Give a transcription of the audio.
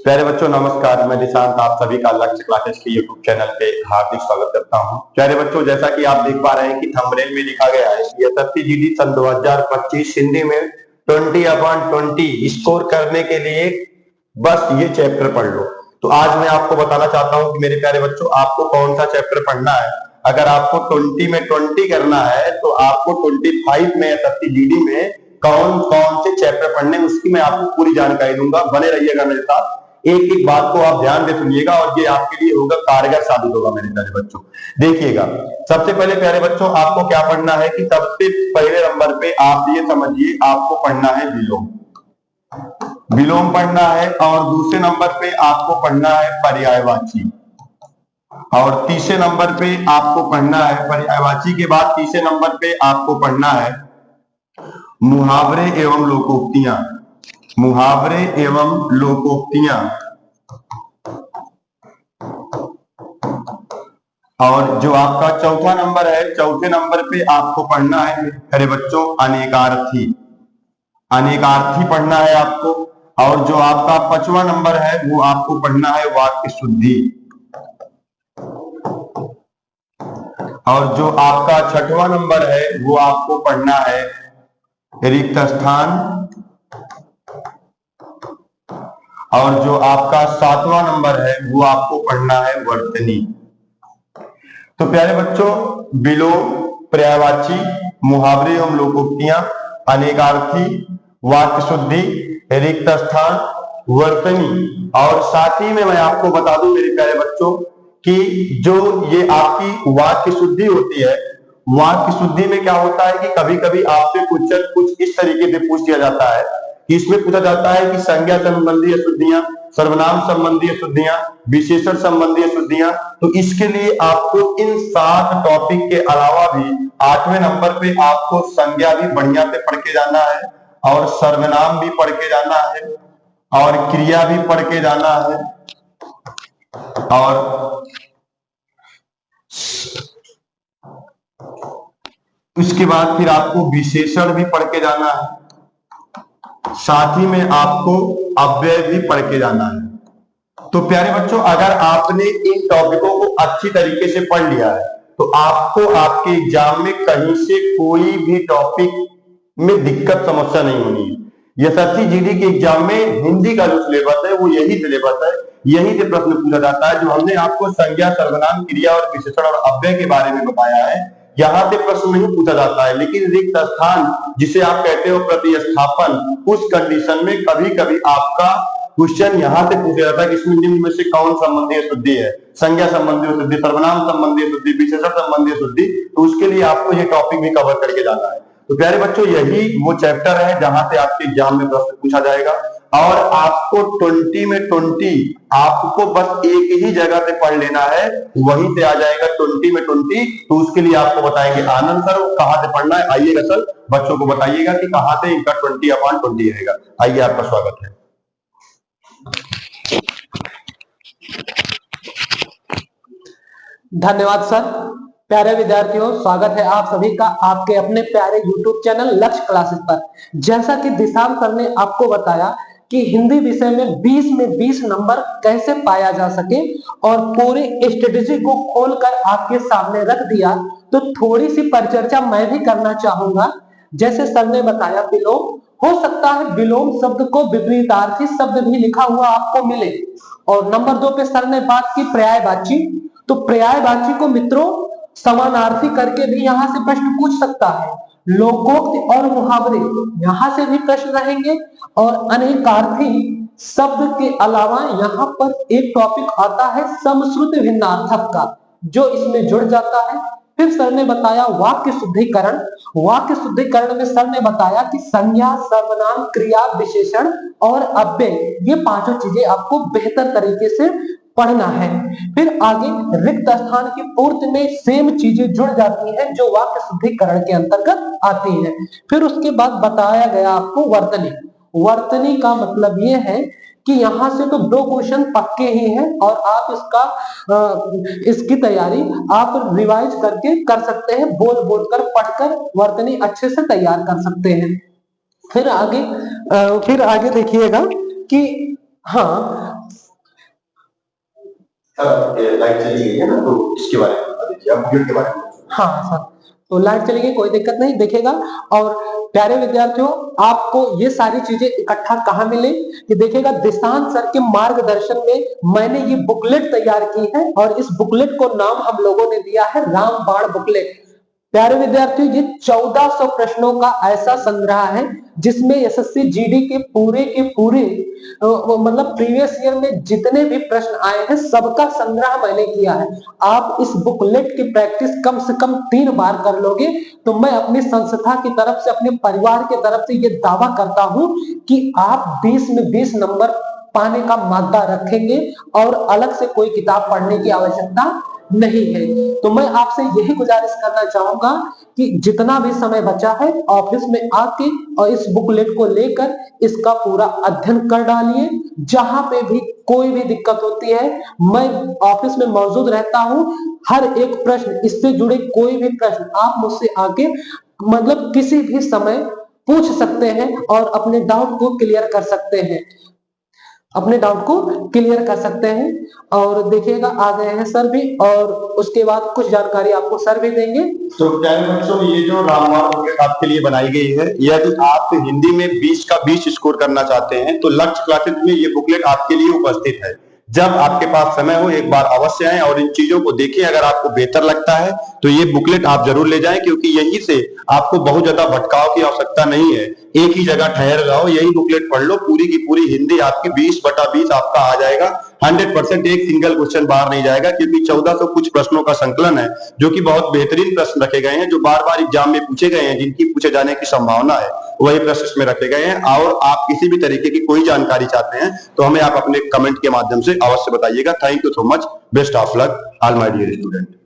प्यारे बच्चों नमस्कार। मैं निशांत आप सभी का लक्ष्य क्लासेस के यूट्यूब चैनल पे हार्दिक स्वागत करता हूं। प्यारे बच्चों, जैसा कि आप देख पा रहे हैं कि थंबनेल में लिखा गया है कि एसएससी जीडी सन 2025 हिंदी में 20/20 स्कोर करने के लिए बस ये चैप्टर पढ़ लो। तो आज मैं आपको बताना चाहता हूं कि मेरे प्यारे बच्चों, आपको कौन सा चैप्टर पढ़ना है। अगर आपको 20 में 20 करना है तो आपको 25 में एसएससी जीडी में कौन कौन से चैप्टर पढ़ने, उसकी मैं आपको पूरी जानकारी दूंगा। बने रहिएगा मेरे साथ, एक एक बात को आप ध्यान से सुनिएगा और ये आपके लिए होगा कारगर साबित होगा मेरे प्यारे बच्चों। देखिएगा, सबसे पहले प्यारे बच्चों आपको क्या पढ़ना है कि सबसे पहले नंबर पे आप ये समझिए, आपको पढ़ना है विलोम। विलोम पढ़ना है। और दूसरे नंबर पे आपको पढ़ना है पर्यायवाची। और तीसरे नंबर पे आपको पढ़ना है पर्यायवाची के बाद तीसरे नंबर पे आपको पढ़ना है मुहावरे एवं लोकोक्तियां। मुहावरे एवं लोकोक्तियां। और जो आपका चौथा नंबर है, चौथे नंबर पे आपको पढ़ना है अरे बच्चों अनेकार्थी। अनेकार्थी पढ़ना है आपको। और जो आपका 5वां नंबर है वो आपको पढ़ना है वाक्य शुद्धि। और जो आपका 6वां नंबर है वो आपको पढ़ना है रिक्त स्थान। और जो आपका 7वां नंबर है वो आपको पढ़ना है वर्तनी। तो प्यारे बच्चों, विलोम, पर्यायवाची, मुहावरे एवं लोकोक्तियां, अनेकार्थी, वाक्य शुद्धि, रिक्त स्थान, वर्तनी। और साथ ही में मैं आपको बता दूं मेरे प्यारे बच्चों कि जो ये आपकी वाक्य शुद्धि होती है, वाक्य शुद्धि में क्या होता है कि कभी कभी आपसे क्वेश्चन कुछ इस तरीके से पूछ लिया जाता है कि इसमें पूछा जाता है कि संज्ञा संबंधी अशुद्धियां, सर्वनाम संबंधी अशुद्धियां, विशेषण संबंधी अशुद्धियां। तो इसके लिए आपको इन 7 टॉपिक के अलावा भी 8वें नंबर पे आपको संज्ञा भी बढ़िया से पढ़ के जाना है, और सर्वनाम भी पढ़ के जाना है, और क्रिया भी पढ़ के जाना है, और उसके बाद फिर आपको विशेषण भी पढ़ के जाना है, साथ ही में आपको अव्यय भी पढ़ के जाना है। तो प्यारे बच्चों, अगर आपने इन टॉपिकों को अच्छी तरीके से पढ़ लिया है तो आपको आपके एग्जाम में कहीं से कोई भी टॉपिक में दिक्कत समस्या नहीं होनी है। एसएससी जीडी के एग्जाम में हिंदी का जो सिलेबस है वो यही सिलेबस है, यही से प्रश्न पूछा जाता है। जो हमने आपको संज्ञा, सर्वनाम, क्रिया और विशेषण और अव्यय के बारे में बताया है, यहाँ से प्रश्न नहीं पूछा जाता है। लेकिन रिक्त स्थान, जिसे आप कहते हो प्रतिस्थापन, उस कंडीशन में कभी कभी आपका क्वेश्चन यहाँ से पूछा जाता है कि इसमें निम्न में से कौन संबंधी अशुद्धि है। संज्ञा संबंधी अशुद्धि, सर्वनाम संबंधी अशुद्धि, विशेषण संबंधी अशुद्धि। तो उसके लिए आपको ये टॉपिक भी कवर करके जाना है। तो प्यारे बच्चों, यही वो चैप्टर है जहां से आपके एग्जाम में प्रश्न पूछा जाएगा। और आपको 20 में 20 आपको बस एक ही जगह से पढ़ लेना है, वहीं से आ जाएगा 20 में 20। तो उसके लिए आपको बताएंगे आनंद सर कहां से पढ़ना है। आइएगा सर, बच्चों को बताइएगा कि कहां से इनका 20/20 रहेगा। आइए, आपका स्वागत है। धन्यवाद सर। प्यारे विद्यार्थियों, स्वागत है आप सभी का आपके अपने प्यारे YouTube चैनल लक्ष्य क्लासेस पर। जैसा कि दिशांत सर ने आपको बताया कि हिंदी विषय में 20 में 20 नंबर कैसे पाया जा सके और पूरी स्ट्रेटेजी को खोलकर आपके सामने रख दिया, तो थोड़ी सी परिचर्चा मैं भी करना चाहूंगा। जैसे सर ने बताया विलोम, हो सकता है विलोम शब्द को विपरीतार्थी शब्द भी लिखा हुआ आपको मिले। और नंबर 2 पे सर ने बात की पर्यायवाची। तो पर्यायवाची को मित्रों समानार्थी करके भी यहाँ से प्रश्न पूछ सकता है। लोकोक्त और मुहावरे यहाँ से भी प्रश्न रहेंगे। और अनेकार्थी शब्द के अलावा यहाँ पर एक टॉपिक आता है समश्रुत भिन्नार्थक का, जो इसमें जुड़ जाता है। फिर सर ने बताया वाक्य शुद्धिकरण। वाक्य शुद्धिकरण में सर ने बताया कि संज्ञा, सर्वनाम, क्रिया, विशेषण और अव्यय, ये 5 चीजें आपको बेहतर तरीके से पढ़ना है। फिर आगे रिक्त स्थान की पूर्ति में सेम चीजें जुड़ जाती हैं जो वाक्य शुद्धिकरण के अंतर्गत आती हैं। फिर उसके बाद बताया गया आपको वर्तनी। वर्तनी का मतलब ये है कि यहां से तो 2 क्वेश्चन पक्के ही हैं और आप इसकी तैयारी आप रिवाइज करके कर सकते हैं, बोल बोलकर पढ़कर वर्तनी अच्छे से तैयार कर सकते हैं। फिर आगे देखिएगा कि हाँ लाइट चली गई है ना, तो इसके बारे में बता दीजिए, आप बुलेट के बारे में। हाँ सर, तो लाइट चलेगी, कोई दिक्कत नहीं, देखेगा। और प्यारे विद्यार्थियों, आपको ये सारी चीजें इकट्ठा कहाँ मिले, कि देखिएगा दिशांत सर के मार्गदर्शन में मैंने ये बुकलेट तैयार की है, और इस बुकलेट को नाम हम लोगों ने दिया है रामबाण बुकलेट। प्यारे विद्यार्थियों, ये 1400 प्रश्नों का ऐसा संग्रह है जिसमें एसएससी जीडी के पूरे मतलब प्रीवियस ईयर में जितने भी प्रश्न आए हैं सबका संग्रह मैंने किया है। आप इस बुकलेट की प्रैक्टिस कम से कम 3 बार कर लोगे तो मैं अपनी संस्था की तरफ से, अपने परिवार की तरफ से ये दावा करता हूं कि आप 20 में 20 नंबर पाने का मादा रखेंगे और अलग से कोई किताब पढ़ने की आवश्यकता नहीं है। तो मैं आपसे यही गुजारिश करना चाहूंगा कि जितना भी समय बचा है ऑफिस में आके और इस बुकलेट को लेकर इसका पूरा अध्ययन कर डालिए। जहां पे भी कोई भी दिक्कत होती है मैं ऑफिस में मौजूद रहता हूं। हर एक प्रश्न, इससे जुड़े कोई भी प्रश्न आप मुझसे आके मतलब किसी भी समय पूछ सकते हैं और अपने डाउट को क्लियर कर सकते हैं, अपने डाउट को क्लियर कर सकते हैं। और देखिएगा आ गए हैं सर भी, और उसके बाद कुछ जानकारी आपको सर भी देंगे। तो प्यारे बच्चों, ये जो रामबाण बुकलेट आपके लिए बनाई गई है, यदि आप हिंदी में 20 का 20 स्कोर करना चाहते हैं तो लक्ष्य क्लासेस में ये बुकलेट आपके लिए उपस्थित है। जब आपके पास समय हो एक बार अवश्य आएं और इन चीजों को देखें। अगर आपको बेहतर लगता है तो ये बुकलेट आप जरूर ले जाएं, क्योंकि यहीं से आपको बहुत ज्यादा भटकाव की आवश्यकता नहीं है। एक ही जगह ठहर जाओ, यही बुकलेट पढ़ लो, पूरी की पूरी हिंदी आपकी 20/20 आपका आ जाएगा। 100% एक सिंगल क्वेश्चन बाहर नहीं जाएगा, क्योंकि 1400 कुछ प्रश्नों का संकलन है जो कि बहुत बेहतरीन प्रश्न रखे गए हैं, जो बार बार एग्जाम में पूछे गए हैं, जिनकी पूछे जाने की संभावना है, वही प्रश्न इसमें रखे गए हैं। और आप किसी भी तरीके की कोई जानकारी चाहते हैं तो हमें आप अपने कमेंट के माध्यम से अवश्य बताइएगा। Thank you so much, best of luck all my dear student.